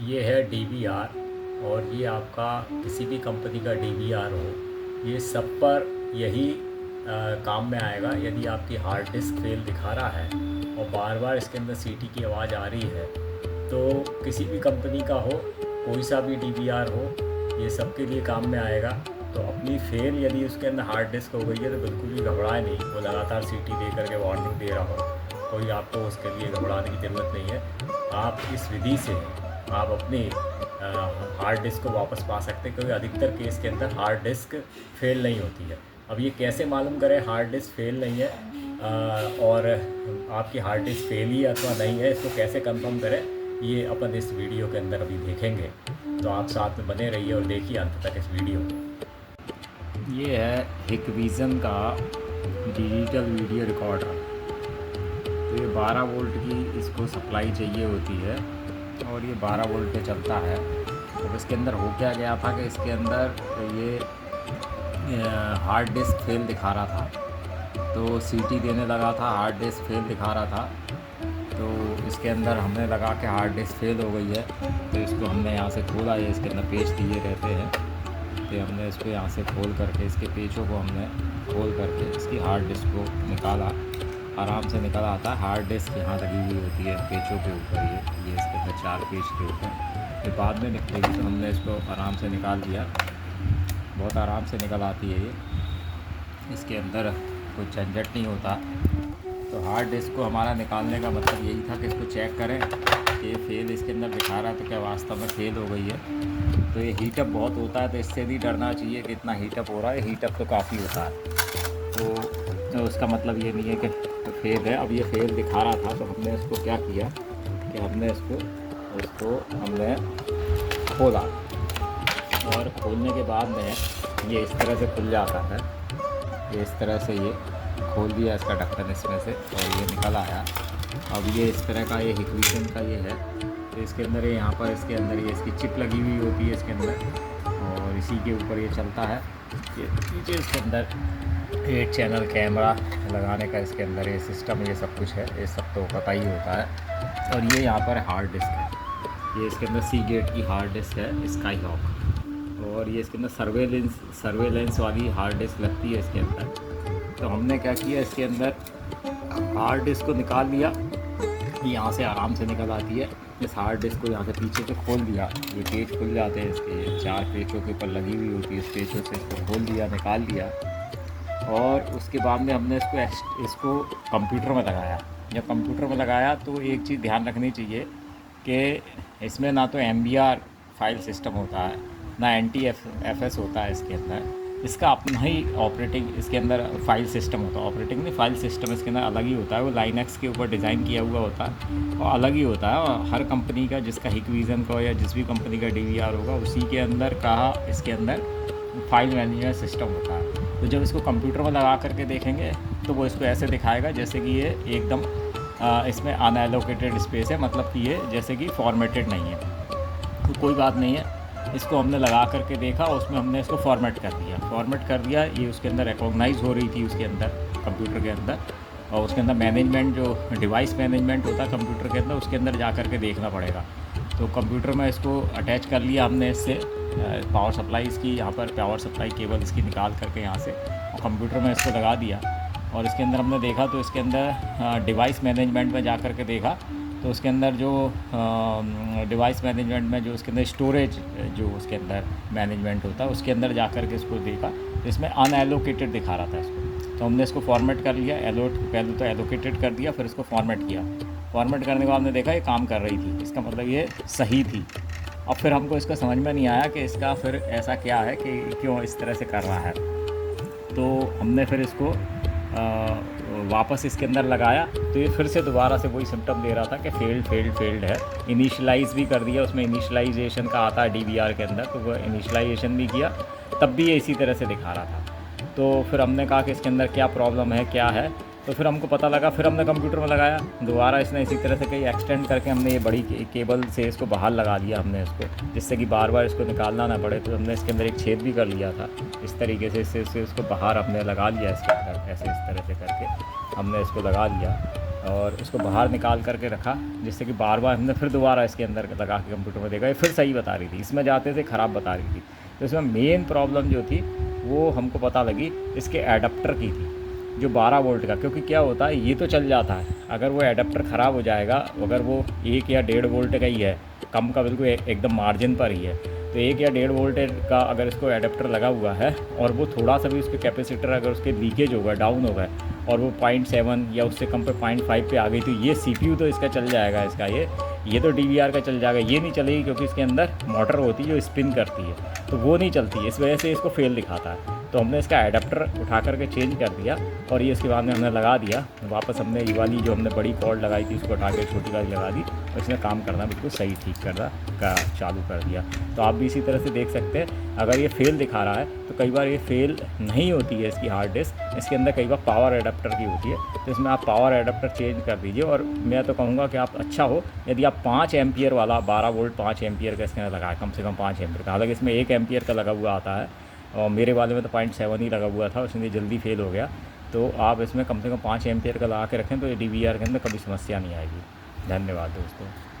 ये है DVR और ये आपका किसी भी कंपनी का DVR हो, ये सब पर यही काम में आएगा। यदि आपकी हार्ड डिस्क फेल दिखा रहा है और बार बार इसके अंदर सीटी की आवाज़ आ रही है, तो किसी भी कंपनी का हो, कोई सा भी DVR हो, ये सबके लिए काम में आएगा। तो अपनी फेल यदि उसके अंदर हार्ड डिस्क हो गई है तो बिल्कुल भी घबराए नहीं। वो लगातार सीटी दे करके वार्निंग दे रहा हो, कोई आपको उसके लिए घबराने की ज़रूरत नहीं है। आप इस विधि से आप अपनी हार्ड डिस्क को वापस पा सकते हैं, क्योंकि अधिकतर केस के अंदर हार्ड डिस्क फेल नहीं होती है। अब ये कैसे मालूम करें हार्ड डिस्क फेल नहीं है और आपकी हार्ड डिस्क फेल ही अथवा नहीं है, इसको कैसे कंफर्म करें, ये अपन इस वीडियो के अंदर अभी देखेंगे। तो आप साथ में बने रहिए और देखिए अंत तक इस वीडियो को। ये है हिकविज़न का डिजिटल वीडियो रिकॉर्डर। तो ये 12 वोल्ट की इसको सप्लाई चाहिए होती है और ये 12 वोल्ट पे चलता है। तो इसके अंदर हो क्या गया था कि इसके अंदर ये हार्ड डिस्क फेल दिखा रहा था, तो सीटी देने लगा था, हार्ड डिस्क फेल दिखा रहा था। तो इसके अंदर हमने लगा के हार्ड डिस्क फेल हो गई है, तो इसको हमने यहाँ से खोला। ये इसके अंदर पेच दिए रहते हैं, तो हमने इसको यहाँ से खोल करके इसके पेचों को हमने खोल करके इसकी हार्ड डिस्क को निकाला। आराम से निकल आता है। हार्ड डिस्क यहाँ लगी हुई होती है पेचों के ऊपर, ये इसके अंदर 4 पेच के ऊपर। फिर बाद में निकलेगी तो हमने इसको आराम से निकाल दिया। बहुत आराम से निकल आती है ये, इसके अंदर कोई झंझट नहीं होता। तो हार्ड डिस्क को हमारा निकालने का मतलब यही था कि इसको चेक करें कि ये फेल इसके अंदर दिखा रहा है तो क्या वास्तव में फेल हो गई है। तो ये हीटअप बहुत होता है, तो इससे नहीं डरना चाहिए कि इतना हीटअप हो रहा है। हीटअप तो काफ़ी होता है, तो उसका मतलब ये नहीं है कि फेल है। अब ये फेल दिखा रहा था, तो हमने इसको क्या किया कि हमने इसको हमने खोला, और खोलने के बाद में ये इस तरह से खुल जाता है। ये इस तरह से ये खोल दिया इसका ढक्कन इसमें से, और ये निकल आया। अब ये इस तरह का ये हिकविज़न का ये है। तो इसके अंदर ये यहाँ पर इसके अंदर ये इसकी चिप लगी हुई होती है इसके अंदर, और इसी के ऊपर ये चलता है। ये नीचे इसके अंदर 8 चैनल कैमरा लगाने का इसके अंदर ये सिस्टम, ये सब कुछ है, ये सब तो पता ही होता है। और ये यहाँ पर हार्ड डिस्क है, ये इसके अंदर सीगेट की हार्ड डिस्क है स्काईहॉक, और ये इसके अंदर सर्वेलेंस वाली हार्ड डिस्क लगती है इसके अंदर। तो हमने क्या किया, इसके अंदर हार्ड डिस्क को निकाल लिया। यहाँ से आराम से निकल आती है। इस हार्ड डिस्क को यहाँ से पीछे से खोल दिया, ये पेच खुल जाते हैं इसके, 4 पेचों के ऊपर लगी हुई होती है। इस पेचों से इसको खोल दिया, निकाल दिया, और उसके बाद में हमने इसको कंप्यूटर में लगाया। जब कंप्यूटर में लगाया तो एक चीज़ ध्यान रखनी चाहिए कि इसमें ना तो MBR फाइल सिस्टम होता है, ना NTFS होता है इसके अंदर। इसका अपना ही ऑपरेटिंग इसके अंदर फाइल सिस्टम होता है। ऑपरेटिंग नहीं, फाइल सिस्टम इसके अंदर अलग ही होता है। वो लाइनक्स के ऊपर डिज़ाइन किया हुआ होता है और अलग ही होता है। और हर कंपनी का, जिसका हिकविज़न का या जिस भी कंपनी का DVR होगा, उसी के अंदर का इसके अंदर फाइल मैनेजमेंट सिस्टम होता है। तो जब इसको कंप्यूटर में लगा करके देखेंगे तो वो इसको ऐसे दिखाएगा जैसे कि ये एकदम इसमें अनएलोकेटेड स्पेस है, मतलब कि ये जैसे कि फॉर्मेटेड नहीं है। तो कोई बात नहीं है, इसको हमने लगा करके देखा, उसमें हमने इसको फॉर्मेट कर दिया। ये उसके अंदर रिकॉग्नाइज़ हो रही थी उसके अंदर, कंप्यूटर के अंदर। और उसके अंदर मैनेजमेंट, जो डिवाइस मैनेजमेंट होता है कंप्यूटर के अंदर, उसके अंदर जा कर के देखना पड़ेगा। तो कंप्यूटर में इसको अटैच कर लिया हमने इससे पावर सप्लाई इसकी, यहाँ पर पावर सप्लाई केबल इसकी निकाल करके यहाँ से, और कंप्यूटर में इसको लगा दिया। और इसके अंदर हमने देखा तो इसके अंदर डिवाइस मैनेजमेंट में जा कर के देखा, तो उसके अंदर जो डिवाइस मैनेजमेंट में जो उसके अंदर स्टोरेज जो उसके अंदर मैनेजमेंट होता है, उसके अंदर जा कर के इसको देखा तो इसमें अनएलोकेटेड दिखा रहा था इसको। तो हमने इसको फॉर्मेट कर लिया, पहले तो एलोकेटेड कर दिया, फिर इसको फॉर्मेट किया। फॉर्मेट करने के बाद हमने देखा ये काम कर रही थी, इसका मतलब ये सही थी। अब फिर हमको इसका समझ में नहीं आया कि इसका फिर ऐसा क्या है कि क्यों इस तरह से कर रहा है। तो हमने फिर इसको वापस इसके अंदर लगाया, तो ये फिर से दोबारा से वही सिम्टम दे रहा था कि फेल्ड है। इनिशियलाइज़ भी कर दिया, उसमें इनिशियलाइजेशन का आता है DVR के अंदर, तो वो इनिशियलाइजेशन भी किया, तब भी ये इसी तरह से दिखा रहा था। तो फिर हमने कहा कि इसके अंदर क्या प्रॉब्लम है, क्या है। तो फिर हमको पता लगा, फिर हमने कंप्यूटर में लगाया दोबारा। इसने इसी तरह से कहीं एक्सटेंड करके हमने ये बड़ी केबल से इसको बाहर लगा दिया हमने इसको, जिससे कि बार बार इसको निकालना ना पड़े। तो हमने इसके अंदर एक छेद भी कर लिया था इस तरीके से, इसको बाहर हमने लगा लिया इसके अंदर, ऐसे इस तरह से करके हमने इसको लगा लिया। और उसको बाहर निकाल करके रखा, जिससे कि बार बार हमने फिर दोबारा इसके अंदर लगा के कंप्यूटर में देखा, ये फिर सही बता रही थी, इसमें जाते थे ख़राब बता रही थी। तो इसमें मेन प्रॉब्लम जो थी वो हमको पता लगी इसके एडाप्टर की थी, जो 12 वोल्ट का। क्योंकि क्या होता है, ये तो चल जाता है, अगर वो एडाप्टर ख़राब हो जाएगा, अगर वो 1 या 1.5 वोल्ट का ही है, कम का बिल्कुल एकदम मार्जिन पर ही है, तो 1 या 1.5 वोल्ट का अगर इसको एडाप्टर लगा हुआ है और वो थोड़ा सा भी उसके कैपेसिटर अगर उसके लीकेज होगा, डाउन होगा, और वो 0.7 या उससे कम पे 0.5 पे आ गई, तो ये CPU तो इसका चल जाएगा, इसका ये तो DVR का चल जाएगा, ये नहीं चलेगी क्योंकि इसके अंदर मोटर होती है जो स्पिन करती है, तो वो नहीं चलती है, इस वजह से इसको फेल दिखाता है। तो हमने इसका एडाप्टर उठा करके चेंज कर दिया और ये इसके बाद में हमने लगा दिया वापस। हमने ये वाली जो हमने बड़ी कॉर्ड लगाई थी उसको उठा के छोटी वाली लगा दी और इसने काम करना बिल्कुल सही ठीक करना का चालू कर दिया। तो आप भी इसी तरह से देख सकते हैं, अगर ये फेल दिखा रहा है तो कई बार ये फेल नहीं होती है इसकी हार्ड डिस्क, इसके अंदर कई बार पावर एडाप्टर की होती है, तो इसमें आप पावर एडाप्टर चेंज कर दीजिए। और मैं तो कहूँगा कि आप अच्छा हो यदि आप 5 एम्पियर वाला 12 वोल्ट 5 एम्पियर का इसके अंदर लगाए, कम से कम 5 एम्पियर का, हालांकि इसमें 1 एम्पियर का लगा हुआ आता है और मेरे वाले में तो 0.7 ही लगा हुआ था, उसमें जल्दी फेल हो गया। तो आप इसमें कम से कम 5 एम्पियर का लगा के रखें तो ये DVR के अंदर कभी समस्या नहीं आएगी। धन्यवाद दोस्तों।